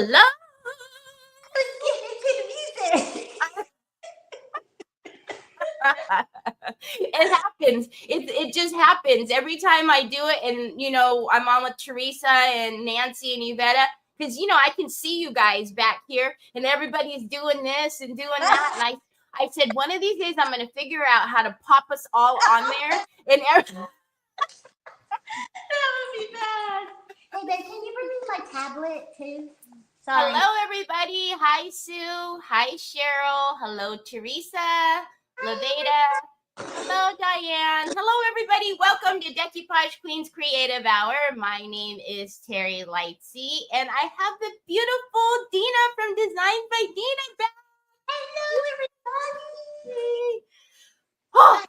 Hello. I was getting into the music. It happens. It just happens every time I do it. And, you know, I'm on with Teresa and Nancy and Yvetta because, you know, I can see you guys back here and everybody's doing this and doing that. And I said, one of these days I'm going to figure out how to pop us all on there. And That would be bad. Hey, babe, can you bring me my tablet too? Sorry. Hello, everybody. Hi, Sue. Hi, Cheryl. Hello, Teresa. Laveda. Hello, Diane. Hello, everybody. Welcome to Decoupage Queen's Creative Hour. My name is Teri Lightsey, and I have the beautiful Dina from Designs by Dina back. Hello, everybody. Oh,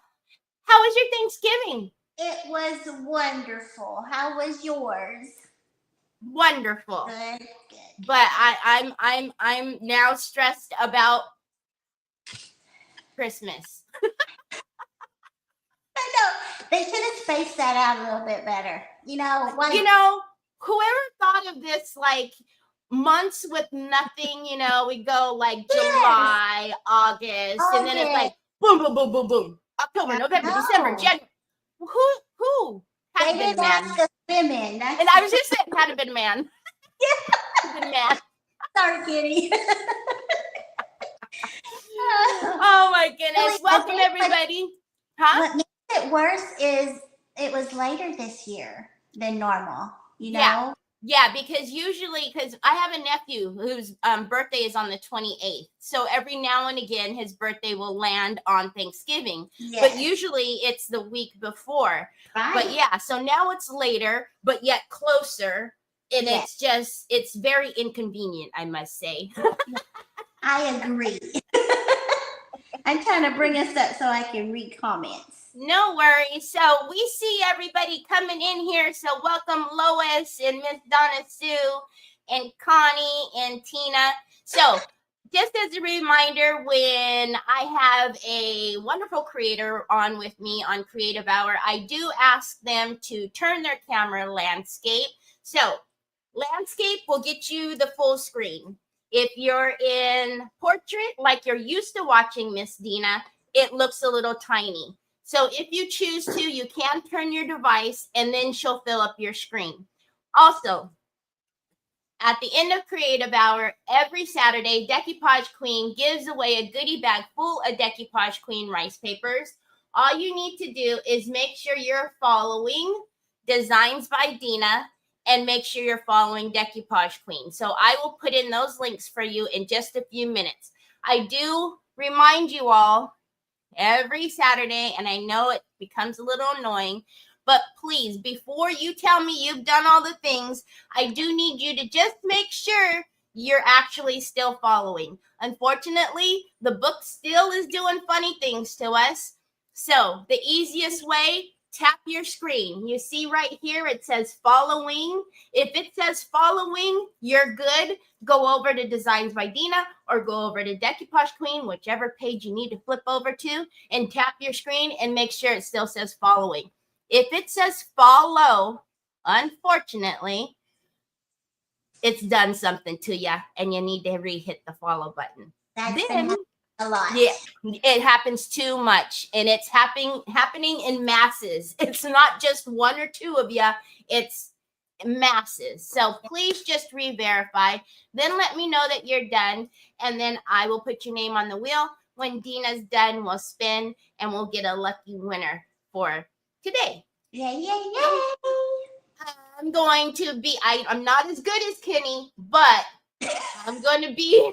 how was your Thanksgiving? It was wonderful. How was yours? Wonderful. Good. But I'm now stressed about Christmas. I know. They should have spaced that out a little bit better. You know, whoever thought of this, like, months with nothing, you know, we go like July, August, and then it's like boom, boom, boom, boom, boom. October, November, December, January. Who? Had been a man. Women. And I was just saying, had been a man. Had been a man. Sorry, Kitty. Oh my goodness. Welcome, everybody. What makes it worse is it was later this year than normal, you know? Yeah, because I have a nephew whose birthday is on the 28th. So every now and again, his birthday will land on Thanksgiving. Yes. But usually it's the week before. Right. But yeah, so now it's later, but yet closer. And it's very inconvenient, I must say. I agree. I'm trying to bring us up so I can read comments. No worries. So we see everybody coming in here. So welcome Lois and Miss Donna Sue and Connie and Tina. So just as a reminder, when I have a wonderful creator on with me on Creative Hour, I do ask them to turn their camera landscape. So landscape will get you the full screen. If you're in portrait, like you're used to watching Miss Dina, it looks a little tiny. So if you choose to, you can turn your device and then she'll fill up your screen. Also, at the end of Creative Hour, every Saturday, Decoupage Queen gives away a goodie bag full of Decoupage Queen rice papers. All you need to do is make sure you're following Designs by Dina and make sure you're following Decoupage Queen. So I will put in those links for you in just a few minutes. I do remind you all every Saturday, and I know it becomes a little annoying, but please, before you tell me you've done all the things, I do need you to just make sure you're actually still following. Unfortunately, the book still is doing funny things to us. So the easiest way, tap your screen. You see right here, it says following. If it says following, you're good. Go over to Designs by Dina or go over to Decoupage Queen, whichever page you need to flip over to, and tap your screen and make sure it still says following. If it says follow, unfortunately, it's done something to you and you need to re-hit the follow button. That's a lot. Yeah, it happens too much, and it's happening in masses. It's not just one or two of you, it's masses. So please just re-verify, then let me know that you're done, and then I will put your name on the wheel. When Dina's done, we'll spin and we'll get a lucky winner for today. Yay. I'm going to be, I'm not as good as Kenny, but I'm going to be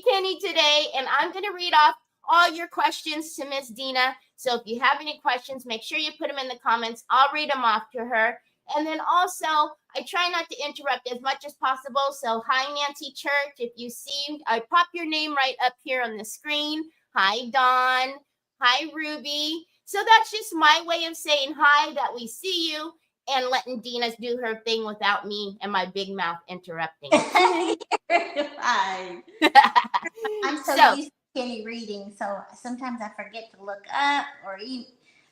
Kenny today, and I'm going to read off all your questions to Miss Dina. So if you have any questions, make sure you put them in the comments. I'll read them off to her. And then also, I try not to interrupt as much as possible. So hi, Nancy Church. If you see, I pop your name right up here on the screen. Hi, Dawn. Hi, Ruby. So that's just my way of saying hi, that we see you, and letting Dina do her thing without me and my big mouth interrupting. I'm so used to Kenny reading, so sometimes I forget to look up or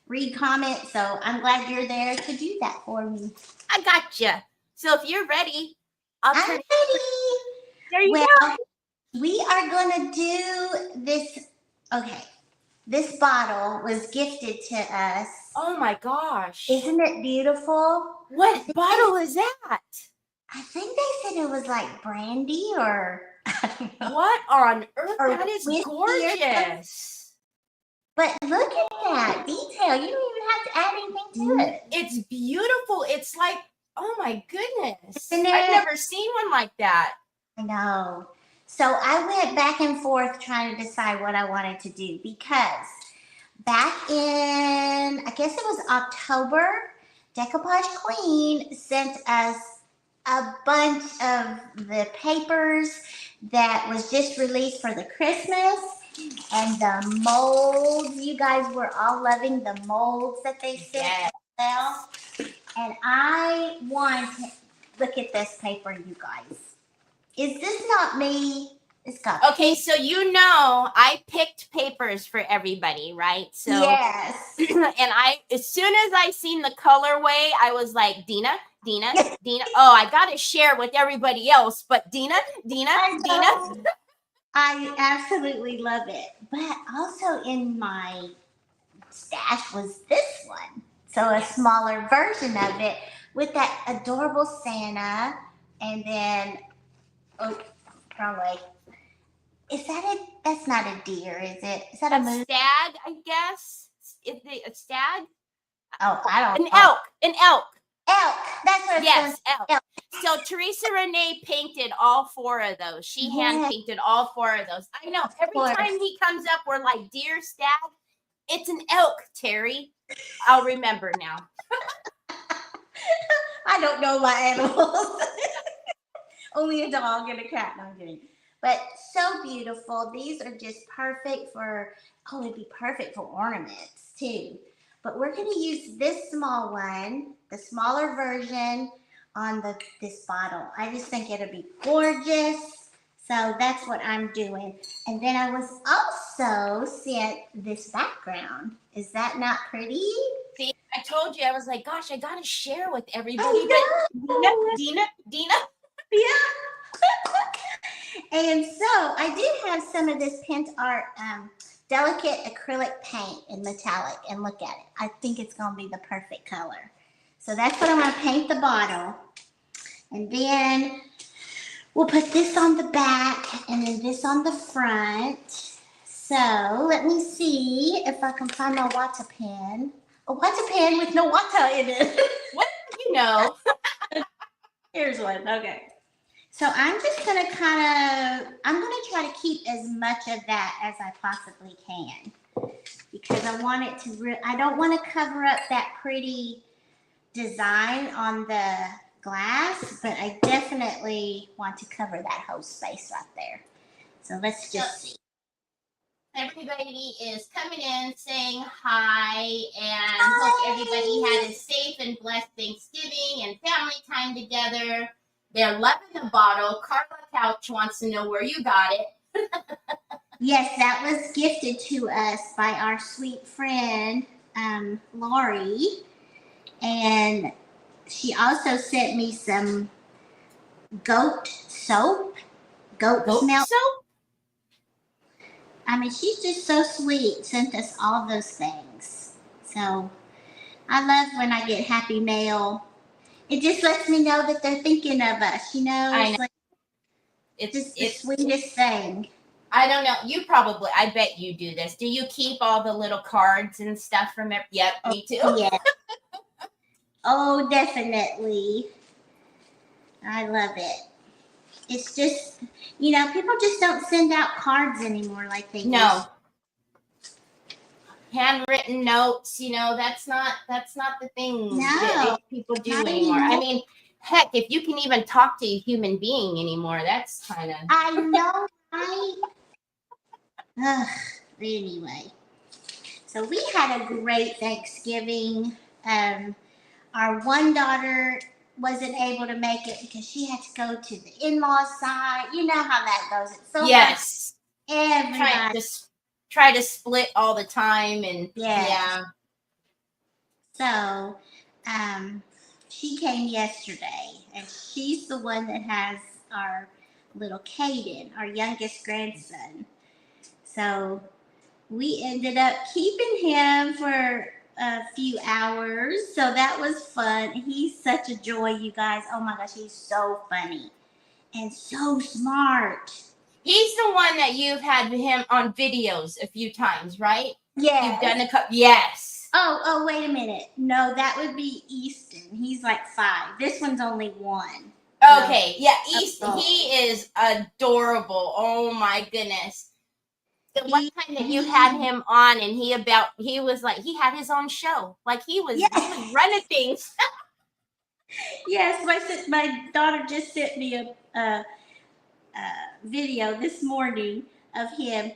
read comments. So I'm glad you're there to do that for me. I gotcha. So if you're ready, I'll turn There you Well, go. we are going to do this. Okay. This bottle was gifted to us. Oh my gosh. Isn't it beautiful? What bottle is that? I think they said it was like brandy or I don't know. What on earth? Or That is whiskey or gorgeous. But look at that detail. You don't even have to add anything to it. It's beautiful. It's like, oh my goodness. Isn't it? I've never seen one like that. I know. So I went back and forth trying to decide what I wanted to do because back in, I guess it was October, Decoupage Queen sent us a bunch of the papers that was just released for the Christmas and the molds. You guys were all loving the molds that they sent as well. And I want to look at this paper, you guys. Is this not me? It's got Okay, so you know I picked papers for everybody, right? So yes. And I, as soon as I seen the colorway, I was like, Dina. Oh, I gotta share with everybody else, but Dina. I absolutely love it. But also in my stash was this one. So a smaller version of it with that adorable Santa. And then, oh, wrong way. Is that a, that's not a deer, is it? Is that a moose? Stag, I guess. Is it a stag? Oh, I don't know. An elk. Elk. That's what it's elk. So Teresa Renee painted all 4 of those. She hand painted all 4 of those. I know. Every time he comes up, we're like, deer, stag. It's an elk, Terry. I'll remember now. I don't know my animals. Only a dog and a cat. No, I'm kidding. But so beautiful. These are just perfect for, oh, it'd be perfect for ornaments too. But we're going to use this small one, the smaller version on this bottle. I just think it'll be gorgeous. So that's what I'm doing. And then I was also sent this background. Is that not pretty? See, I told you, I was like, gosh, I got to share with everybody. But Dina. Yeah. And so I do have some of this Pent Art delicate acrylic paint in metallic, and look at it. I think it's going to be the perfect color. So that's what I'm going to paint the bottle. And then we'll put this on the back and then this on the front. So let me see if I can find my water pen. A water pen with no water in it. What do you know? Here's one. Okay. So I'm just going to I'm going to try to keep as much of that as I possibly can because I want it to, I don't want to cover up that pretty design on the glass, but I definitely want to cover that whole space right there. So let's just see. Everybody is coming in saying hi and hope everybody had a safe and blessed Thanksgiving and family time together. They're loving the bottle. Carla Couch wants to know where you got it. Yes, that was gifted to us by our sweet friend, Lori. And she also sent me some goat soap. Goat smell soap? I mean, she's just so sweet. Sent us all those things. So I love when I get happy mail. It just lets me know that they're thinking of us, you know? I know. Like, it's just the sweetest thing. I don't know. You probably, I bet you do this. Do you keep all the little cards and stuff from it? Yep, me too. Yeah. Oh, definitely. I love it. It's just, you know, people just don't send out cards anymore like they used to. Handwritten notes, you know, that's not the thing that people do anymore. I mean, heck, if you can even talk to a human being anymore, that's kind of. I know, right? Anyway, so we had a great Thanksgiving. Our one daughter wasn't able to make it because she had to go to the in-laws side. You know how that goes. It's so yes. Everybody. Try to split all the time and yeah. So, she came yesterday and she's the one that has our little Caden, our youngest grandson. So we ended up keeping him for a few hours. So that was fun. He's such a joy, you guys. Oh my gosh, he's so funny and so smart. He's the one that you've had him on videos a few times, right? Yeah. You've done a couple. Yes. Oh, wait a minute. No, that would be Easton. He's like 5. This one's only 1. Okay, yeah, Easton. He is adorable. Oh my goodness. The one time that you had him on, and he was like, he had his own show. Like he was running things. Yes, my daughter just sent me a video this morning of him.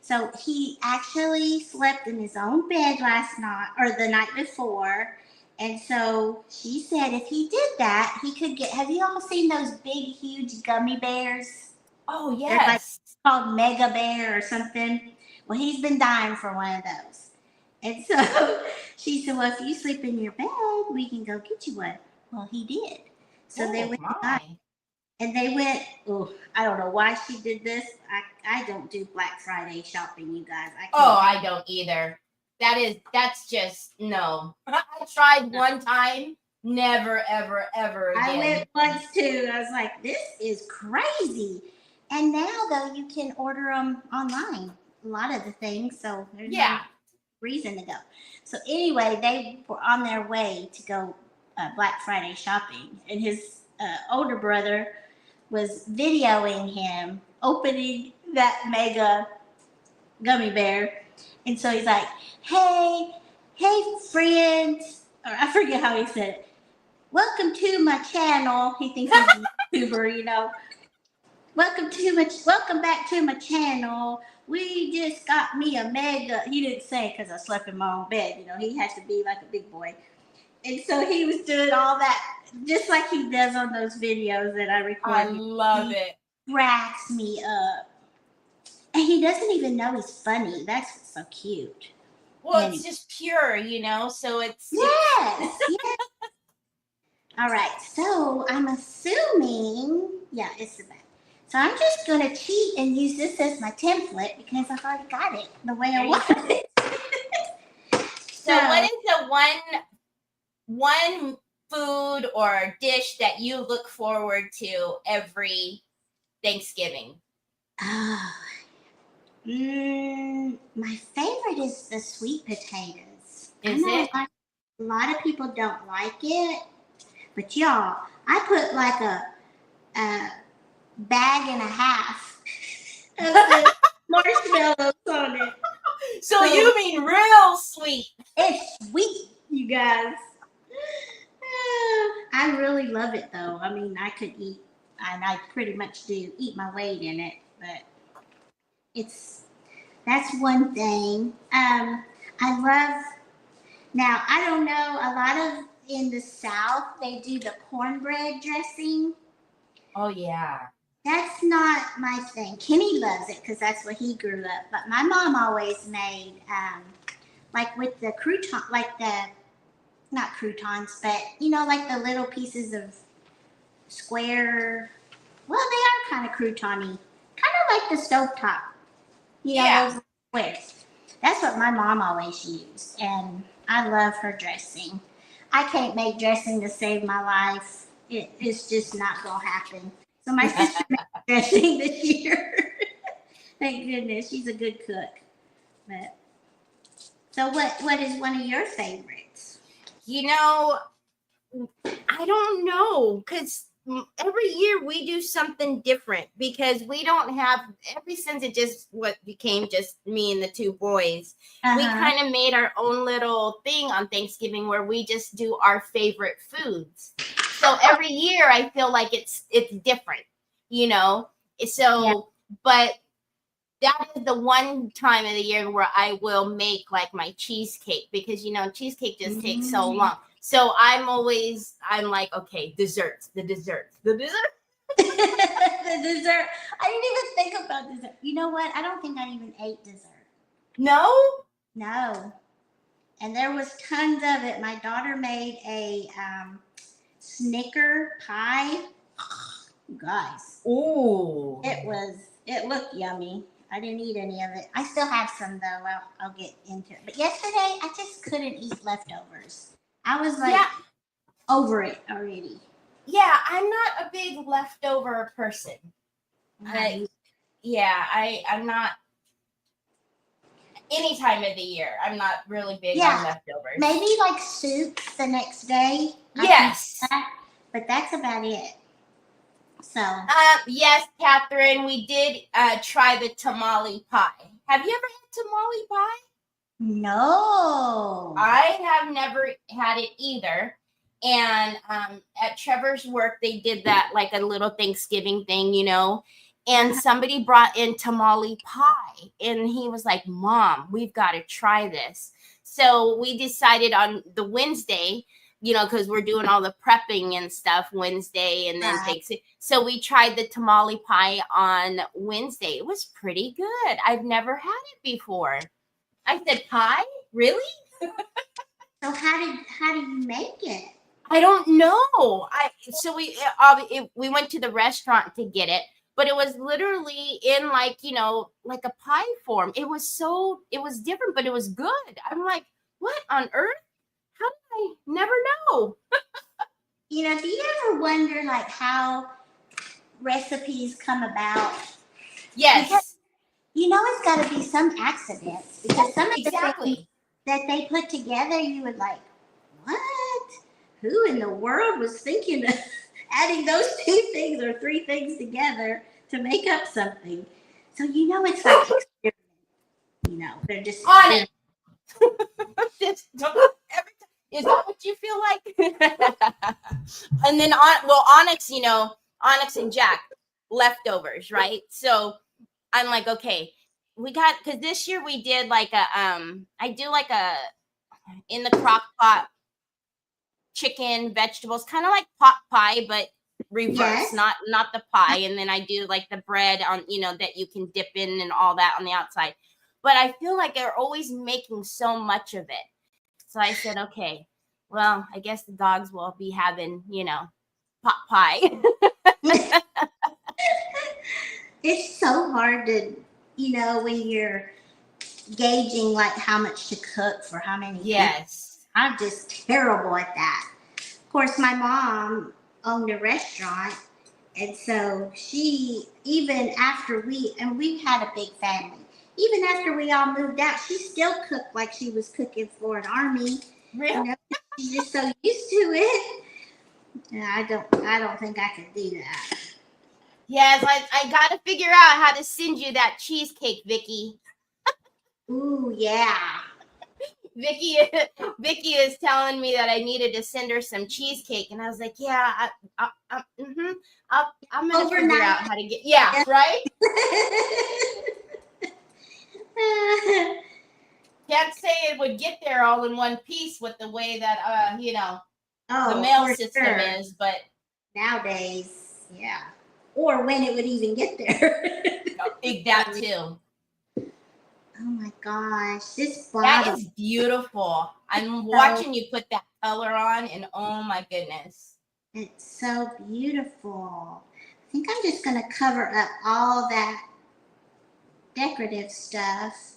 So he actually slept in his own bed last night or the night before. And so she said if he did that, he could get, have you all seen those big, huge gummy bears? Oh, yes. They're like called Mega Bear or something. Well, he's been dying for one of those. And so she said, well, if you sleep in your bed, we can go get you one. Well, he did. So they went and they went, oh, I don't know why she did this. I don't do Black Friday shopping, you guys. I don't either. That's just, no. I tried one time, never, ever, ever again. I went once too. I was like, this is crazy. And now, though, you can order them online, a lot of the things. So there's no reason to go. So anyway, they were on their way to go Black Friday shopping. And his older brother was videoing him opening that mega gummy bear. And so he's like, hey friends, or I forget how he said it. Welcome to my channel. He thinks he's a YouTuber, you know. Welcome back to my channel. We just got me a mega. He didn't say because I slept in my own bed. You know, he had to be like a big boy. And so he was doing all that just like he does on those videos that I record. I love it. Cracks me up. And he doesn't even know he's funny. That's what's so cute. Well, it's just pure, you know, so it's... Yes. All right, so I'm assuming, it's the back. So I'm just going to cheat and use this as my template because I've already got it the way I want it. So what is the one food or dish that you look forward to every Thanksgiving? Oh, my favorite is the sweet potatoes. Is it? A lot of people don't like it, but y'all, I put like a bag and a half of marshmallows on it. So you mean real sweet? It's sweet, you guys. I really love it though. I mean, I could eat, and I pretty much do eat my weight in it, but that's one thing. I love, now I don't know, a lot of in the South, they do the cornbread dressing. Oh yeah. That's not my thing. Kenny loves it because that's what he grew up. But my mom always made, like with the crouton, like the, not croutons, but you know, like the little pieces of square. Well, they are kind of crouton-y, kind of like the stovetop. You know, those squares. That's what my mom always used, and I love her dressing. I can't make dressing to save my life. It's just not gonna happen. So my sister made dressing this year. Thank goodness, she's a good cook. But so, what is one of your favorites? You know, I don't know, because every year we do something different because we don't have, ever since it just what became just me and the 2 boys, we kind of made our own little thing on Thanksgiving where we just do our favorite foods. So every year I feel like it's different, you know. So but that is the one time of the year where I will make like my cheesecake because, you know, cheesecake just takes so long. So I'm like, okay, the dessert. The dessert. I didn't even think about dessert. You know what? I don't think I even ate dessert. No? No. And there was tons of it. My daughter made a Snicker pie. You guys. Ooh. It looked yummy. I didn't eat any of it. I still have some though. I'll get into it. But yesterday I just couldn't eat leftovers. I was like over it already. Yeah, I'm not a big leftover person. I'm not any time of the year. I'm not really big on leftovers. Maybe like soups the next day. Yes. But that's about it. So. Yes, Catherine, we did try the tamale pie. Have you ever had tamale pie? No. I have never had it either. And at Trevor's work, they did that like a little Thanksgiving thing, you know. And somebody brought in tamale pie. And he was like, Mom, we've got to try this. So we decided on the Wednesday, you know, because we're doing all the prepping and stuff Wednesday and then Thanksgiving. So we tried the tamale pie on Wednesday. It was pretty good. I've never had it before. I said, pie? Really? So how do you make it? I don't know. We went to the restaurant to get it, but it was literally in like, you know, like a pie form. It was different, but it was good. I'm like, what on earth? How did I never know? You know, do you ever wonder like how recipes come about? Yes. Because, you know, it's got to be some accidents because some of the things that they put together, you would like, what? Who in the world was thinking of adding those two things or three things together to make up something? So, you know, it's like experiment. You know, they're just on it. Is that what you feel like? And then Onyx, you know, Onyx and Jack leftovers, right? So I'm like, okay, because this year we did like I do like a in the crock pot chicken, vegetables, kind of like pot pie, but reverse, not the pie. And then I do like the bread on, you know, that you can dip in and all that on the outside. But I feel like they're always making so much of it. So I said, okay, well, I guess the dogs will be having, you know, pot pie. It's so hard to, you know, when you're gauging like how much to cook for how many people. I'm just terrible at that. Of course, my mom owned a restaurant, and so she, even after we've had a big family, even after we all moved out, she still cooked like she was cooking for an army. Really? You know, she's just so used to it. Yeah, I don't think I could do that. Yes, I got to figure out how to send you that cheesecake, Vicky. Ooh, yeah. Vicky is telling me that I needed to send her some cheesecake, and I was like, yeah, I'm gonna figure out how to get. Yeah, right. Can't say it would get there all in one piece with the way that you know, the mail system is, but nowadays, yeah. Or when it would even get there. That too. Oh my gosh, this bottle. That is beautiful. I'm watching you put that color on, and oh my goodness. It's so beautiful. I think I'm just going to cover up all that decorative stuff.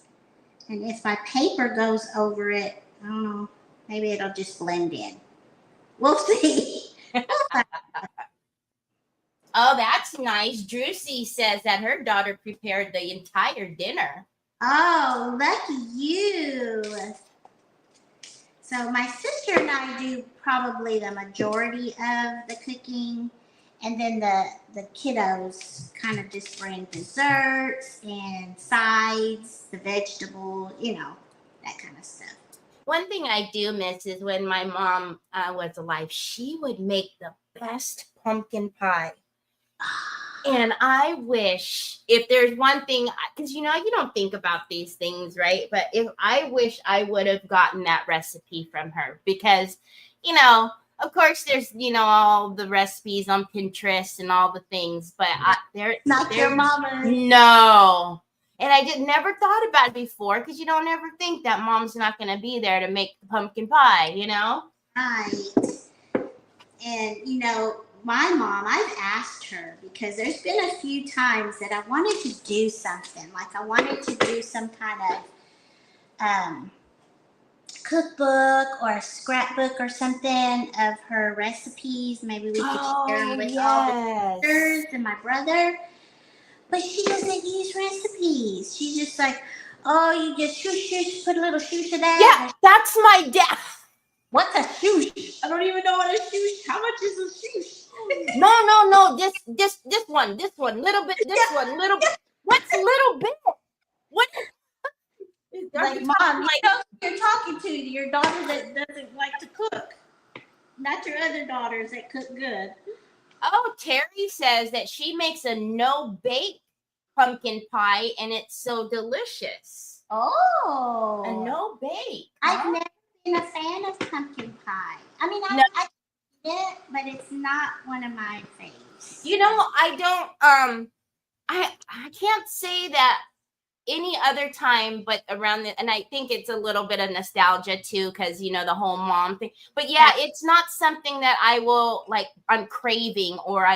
And if my paper goes over it, I don't know, maybe it'll just blend in. We'll see. Oh, that's nice. Drusy says that her daughter prepared the entire dinner. Oh, lucky you. So my sister and I do probably the majority of the cooking. And then the kiddos kind of just bring desserts and sides, the vegetable, you know, that kind of stuff. One thing I do miss is when my mom was alive, she would make the best pumpkin pie. And I wish, if there's one thing, because you know, you don't think about these things, right? But I wish I would have gotten that recipe from her, because, you know, of course there's, you know, all the recipes on Pinterest and all the things, but they're not your mama. No. And I never thought about it before, because you don't ever think that mom's not going to be there to make the pumpkin pie, you know? Right. And, you know, my mom, I've asked her because there's been a few times that I wanted to do something. Like I wanted to do some kind of cookbook or a scrapbook or something of her recipes. Maybe we could share them with all the sisters and my brother. But she doesn't use recipes. She's just like, oh, you just shoosh, put a little shoosh to that. Yeah, that's my dad. What's a shoosh? I don't even know what a shoosh. How much is a shoosh? No. This one, little bit, this one, little bit. What's little bit? What? Like, Mom, like you're talking to your daughter that doesn't like to cook, not your other daughters that cook good. Oh, Terry says that she makes a no-bake pumpkin pie, and it's so delicious. Oh, a no-bake. I've never been a fan of pumpkin pie. I mean, I eat it, but it's not one of my faves. You know, I don't. I can't say that any other time, but around and I think it's a little bit of nostalgia too, because the whole mom thing. But yeah, it's not something that I will like. I'm craving, or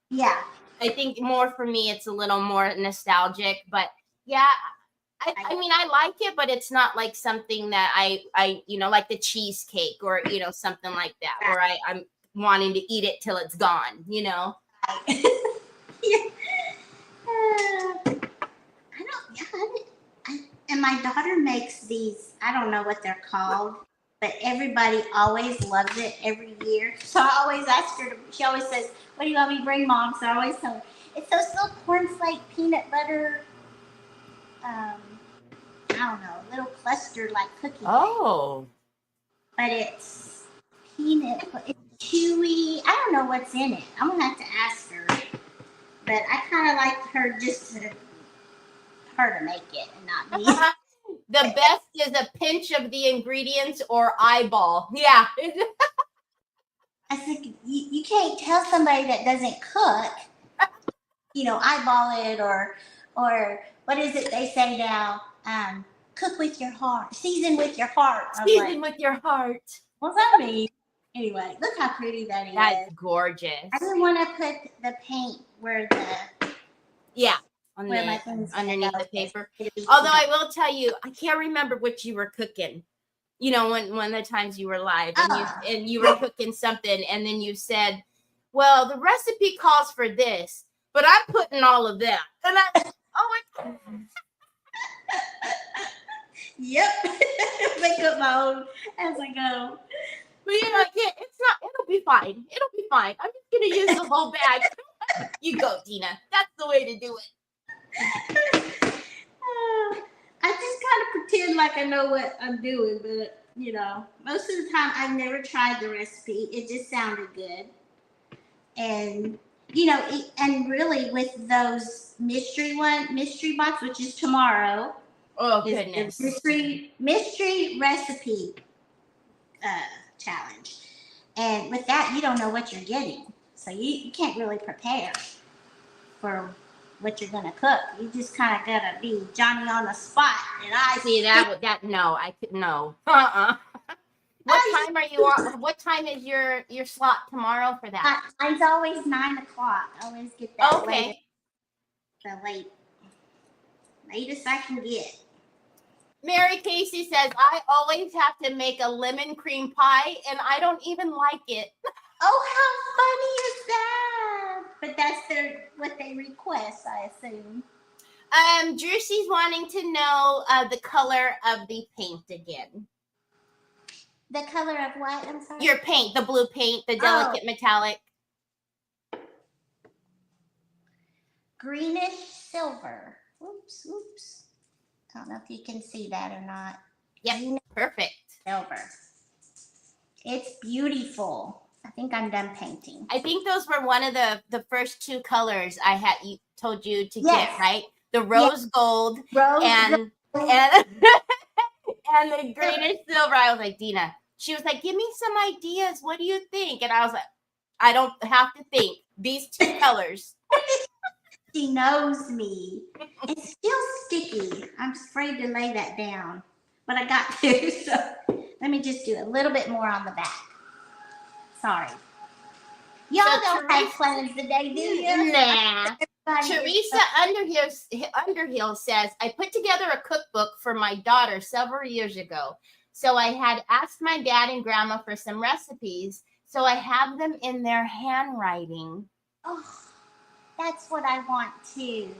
Yeah. I think more for me, it's a little more nostalgic. But yeah, I mean, I like it, but it's not like something that I like the cheesecake or something like that, where I'm wanting to eat it till it's gone. Yeah. And my daughter makes these, I don't know what they're called, but everybody always loves it every year. So I always ask her, she always says, what do you want me to bring, Mom? So I always tell her, it's those little cornflake peanut butter, I don't know, little cluster like cookie. Oh. But it's peanut, it's chewy. I don't know what's in it. I'm going to have to ask her. But I kind of like her her to make it and not me. The best is a pinch of the ingredients or eyeball. Yeah. I think you can't tell somebody that doesn't cook, eyeball it or what is it they say now? Cook with your heart, season with your heart. Season with your heart. What's that mean? Anyway, look how pretty that is. That's gorgeous. I didn't want to put the paint where underneath the paper. Although I will tell you, I can't remember what you were cooking. When one of the times you were live and you were cooking something, and then you said, well, the recipe calls for this, but I'm putting all of that. And Yep. Make up my own as I go. But it'll be fine. It'll be fine. I'm just going to use the whole bag. You go, Dina. That's the way to do it. I just kind of pretend like I know what I'm doing, but most of the time I've never tried the recipe. It just sounded good. And and really with those mystery box, which is tomorrow. Oh goodness. Mystery recipe challenge. And with that, you don't know what you're getting. So you can't really prepare for what you're going to cook. You just kind of got to be Johnny on the spot. And I see no, I could no. What time are you on? What time is your slot tomorrow for that? Mine's always 9 o'clock. I always get that okay. Latest I can get. Mary Casey says, I always have to make a lemon cream pie, and I don't even like it. Oh, how funny is that? But that's what they request, I assume. Drewsy's wanting to know the color of the paint again. The color of what? I'm sorry? Your paint, the blue paint, the delicate metallic. Greenish silver. Oops. I don't know if you can see that or not. Yep, perfect. Silver. It's beautiful. I think I'm done painting. I think those were one of the first two colors I had told you to get, right? The rose gold and and the greenish silver. I was like, Dina. She was like, give me some ideas. What do you think? And I was like, I don't have to think. These two colors. She knows me. It's still sticky. I'm afraid to lay that down. But I got to. So let me just do a little bit more on the back. Sorry. Y'all So don't have plans today, do you? Nah. Everybody is- Teresa Underhill says, I put together a cookbook for my daughter several years ago. So I had asked my dad and grandma for some recipes. So I have them in their handwriting. Oh, that's what I want too.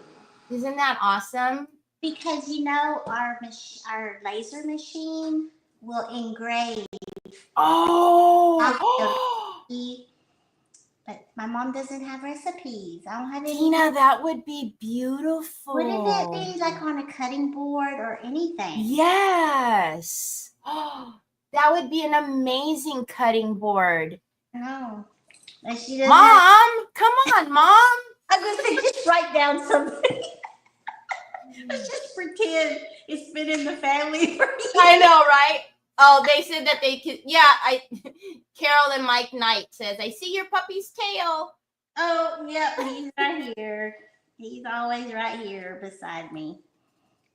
Isn't that awesome? Because our laser machine will engrave. Oh, But my mom doesn't have recipes. I don't have any. Dina, that would be beautiful. Wouldn't it be like on a cutting board or anything? Yes. Oh, that would be an amazing cutting board. No. And she doesn't Mom, come on, Mom. I'm going to say, just write down something. Let's just pretend it's been in the family for years. I know, right? Oh, they said that they could. Yeah, Carol and Mike Knight says, I see your puppy's tail. Oh, yep, he's right here. He's always right here beside me.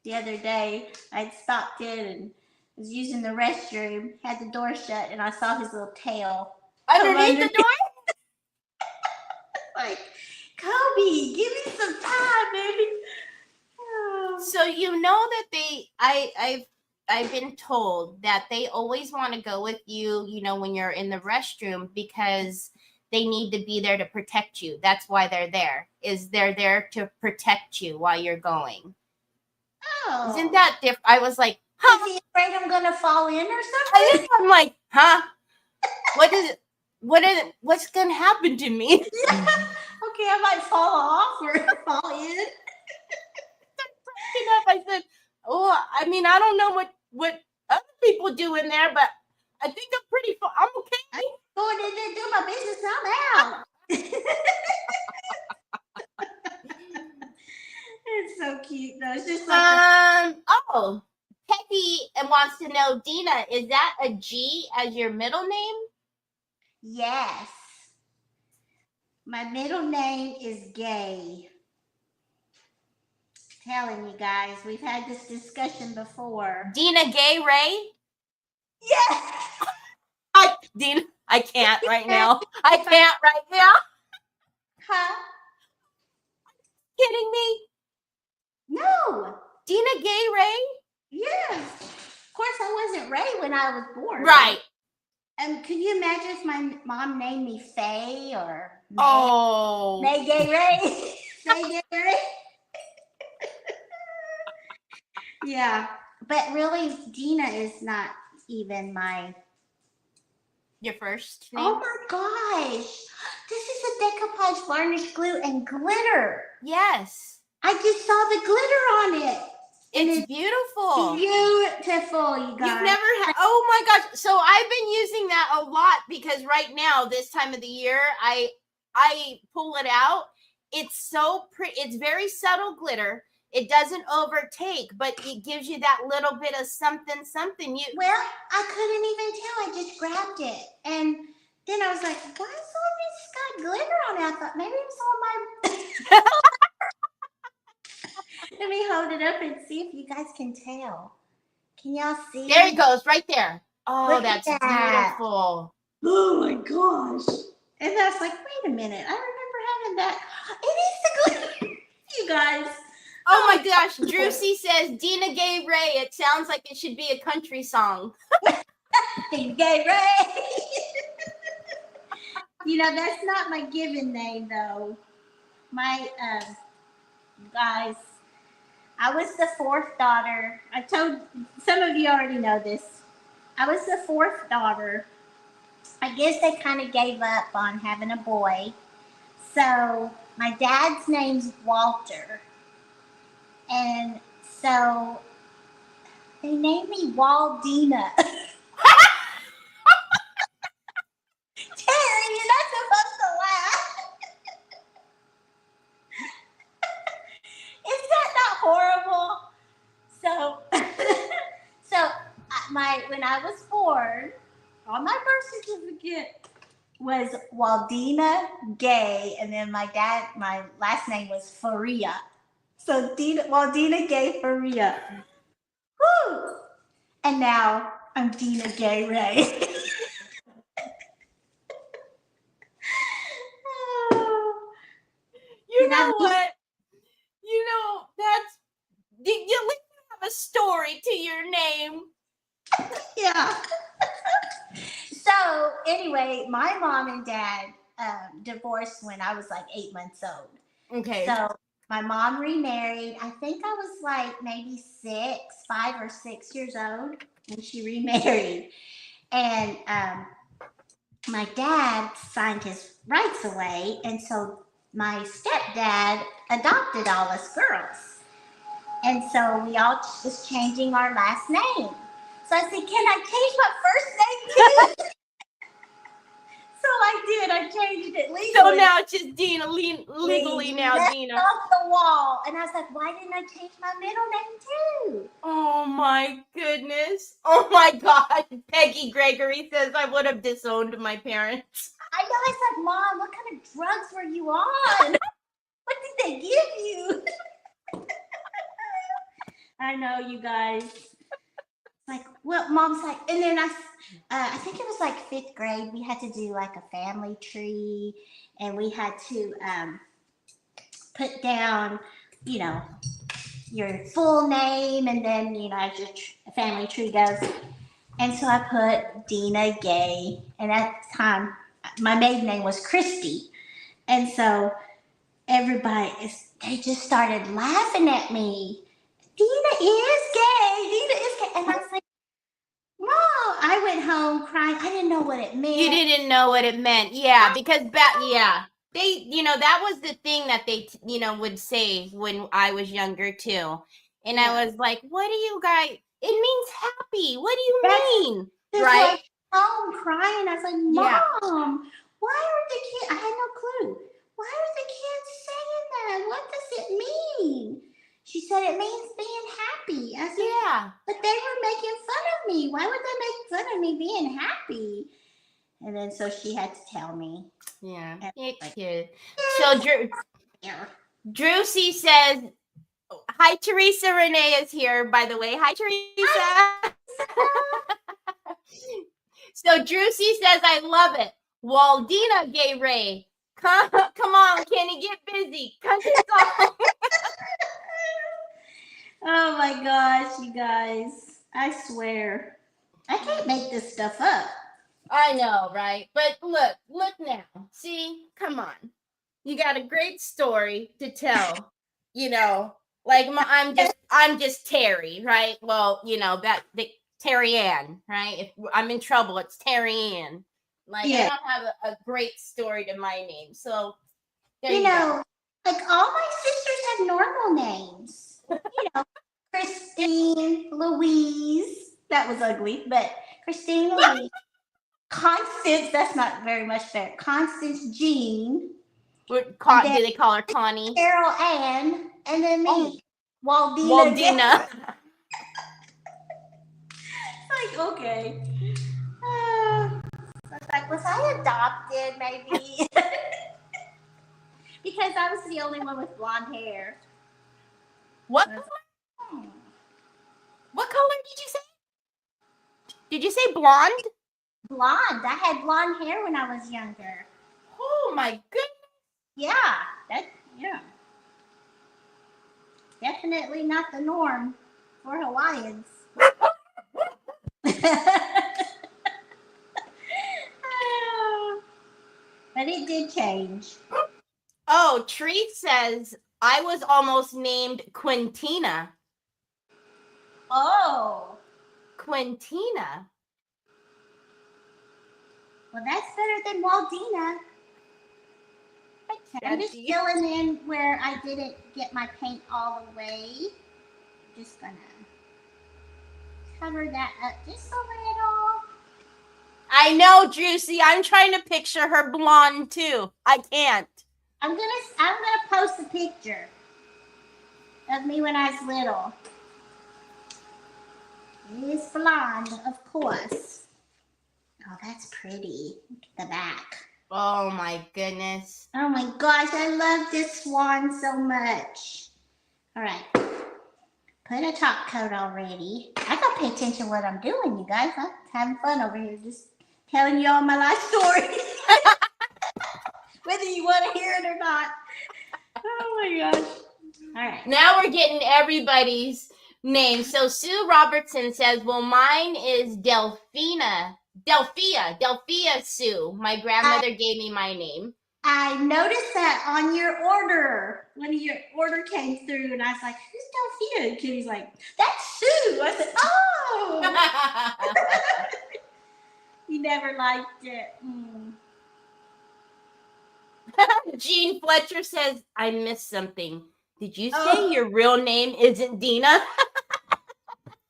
The other day, I'd stopped in and was using the restroom, had the door shut, and I saw his little tail. Underneath the door? Like, Kobe, give me some time, baby. Oh. So you know that I've been told that they always want to go with you, when you're in the restroom because they need to be there to protect you. That's why they're there. They're there to protect you while you're going. Oh. Isn't that different? I was like, huh? Is he afraid I'm gonna fall in or something? I'm like, huh? What's gonna happen to me? Okay, I might fall off or fall in. I said, oh, I mean, I don't know what other people do in there, but I think I'm okay. I'm going in there, do my business. I'm out. It's so cute though. It's just like Pecky wants to know, Dina, is that a G as your middle name? Yes. My middle name is Gay. Telling you guys, we've had this discussion before. Dina Gay Ray? Yes. Dina, I can't right now. I can't right now. Huh? Kidding me? No. Dina Gay Ray? Yes. Of course, I wasn't Ray when I was born. Right. Can you imagine if my mom named me Faye or May? Oh. May Gay Ray? May Gay Ray? Yeah. But really, Dina is not even your first name? Oh my gosh. This is a decoupage varnish glue and glitter. Yes. I just saw the glitter on it. It's beautiful. Beautiful, you guys. You've never had, oh my gosh. So I've been using that a lot because right now, this time of the year, I pull it out. It's so pretty. It's very subtle glitter. It doesn't overtake, but it gives you that little bit of something. Well, I couldn't even tell. I just grabbed it. And then I was like, why is all this got glitter on it? I thought maybe it's on my... Let me hold it up and see if you guys can tell. Can y'all see? There it goes, right there. Oh, Look that's at that. beautiful. Oh my gosh. And I was like, wait a minute. I remember having that. It is the glitter. You guys. Oh my gosh. Drusy says, Dina Gay Ray. It sounds like it should be a country song. Gay Ray. That's not my given name though. My guys, I was the fourth daughter. I told some of you already know this. I was the fourth daughter. I guess they kind of gave up on having a boy. So my dad's name's Walter. And so they named me Waldina. Terry, you're not supposed to laugh. Is that not horrible? So when I was born, on my birth certificate was Waldina Gay, and then my last name was Faria. So Waldina Gay Faria. Woo! And now I'm Dina Gay Ray. You know what? You know, that's, you at least have a story to your name. Yeah. So anyway, my mom and dad divorced when I was like 8 months old. Okay. So my mom remarried. I think I was like maybe 5 or 6 years old when she remarried. And my dad signed his rights away. And so my stepdad adopted all us girls. And so we all was changing our last name. So I said, can I change my first name too? So I did. I changed it legally. So now it's just Dina, legally now, That's Dina. off the wall. And I was like, why didn't I change my middle name too? Oh my goodness. Oh my God. Peggy Gregory says I would have disowned my parents. I know. I said, Mom, what kind of drugs were you on? What did they give you? I know, you guys. Like, well, Mom's like, and then I think it was like 5th grade. We had to do like a family tree, and we had to put down, you know, your full name, and then, you know, as your family tree goes. And so I put Dina Gay, and at the time, my maiden name was Christy. And so everybody, they just started laughing at me. Dina is gay. Dina is gay. And I was like, Mom, I went home crying. I didn't know what it meant. You didn't know what it meant. Yeah, because they, you know, that was the thing that they, you know, would say when I was younger too. And I was like, what do you guys, it means happy. What do you mean? Right? Like, home crying. I was like, Mom, why are the kids, I had no clue. Why are the kids saying that? What does it mean? She said it means being happy. I said, yeah, but they were making fun of me. Why would they make fun of me being happy? And then so she had to tell me. Yeah, it's cute. So Drewsy says, hi, Teresa Renee is here, by the way. Hi, Teresa. So Drewsy says, I love it. Waldina Gay Ray. Come on, Kenny, get busy. Country song. Oh my gosh, you guys. I swear. I can't make this stuff up. I know, right? But look now. See, come on. You got a great story to tell. You know, like I'm just Terry, right? Well, you know, Terry Ann, right? If I'm in trouble, it's Terry Ann. Like, I don't have a great story to my name. So there you know, go. Like all my sisters have normal names. You know, Christine, Louise. That was ugly, but Christine, Louise. Constance, that's not very much fair. Constance Jean. Do they call her Connie? Carol Ann, and then me. Waldina. Like, okay. I was like, was I adopted maybe? Because I was the only one with blonde hair. What color? What color did you say? Did you say blonde? Blonde. I had blonde hair when I was younger. Oh my goodness. Yeah. Definitely not the norm for Hawaiians. But it did change. Oh, Tree says, I was almost named Quintina. Oh. Quintina. Well, that's better than Waldina. I'm just filling in where I didn't get my paint all the way. Just gonna cover that up just a little. I know, Juicy. I'm trying to picture her blonde too. I can't. I'm gonna post a picture of me when I was little. It is blonde, of course. Oh, that's pretty. Look at the back. Oh my goodness. Oh my gosh, I love this swan so much. All right. Put a top coat already. I gotta pay attention to what I'm doing, you guys. I'm having fun over here, just telling you all my life story. Whether you want to hear it or not. Oh my gosh. All right. Now we're getting everybody's name. So Sue Robertson says, well, mine is Delphia Sue. My grandmother gave me my name. I noticed that on your order, when your order came through, and I was like, who's Delphia? And Kitty's like, that's Sue. I said, oh. You never liked it. Jean Fletcher says, I missed something. Did you say your real name isn't Dina?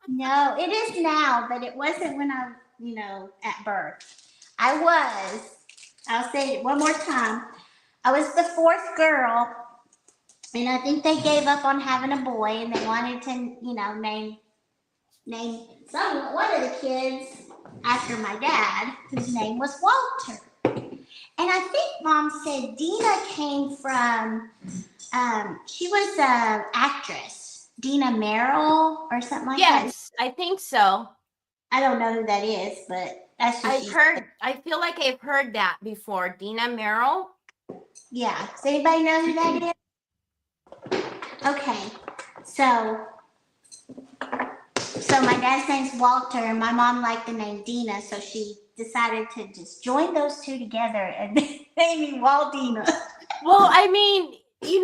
No, it is now, but it wasn't when I was, at birth. I'll say it one more time. I was the fourth girl, and I think they gave up on having a boy, and they wanted to, name one of the kids after my dad, whose name was Walter. And I think Mom said Dina came from, she was an actress, Dina Merrill or something like that. Yes, I think so. I don't know who that is, but that's what I feel like I've heard that before. Dina Merrill? Yeah. Does anybody know who that is? Okay. So my dad's name's Walter, and my mom liked the name Dina, so she decided to just join those two together and name me Waldina. Well, I mean, you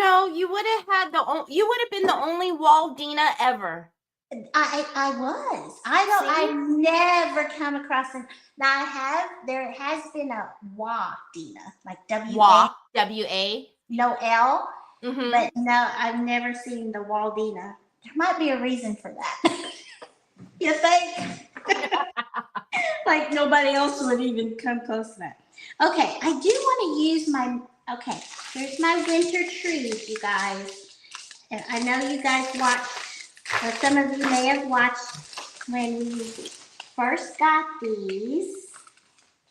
would have been the only Waldina ever. I was. I've never come across it. Now there has been a Waldina, like W-A. W-A. No L. Mm-hmm. But no, I've never seen the Waldina. There might be a reason for that. You think? Like nobody else would even come close to that. Okay, I do want to use here's my winter trees, you guys. And I know you guys watched, or some of you may have watched when we first got these.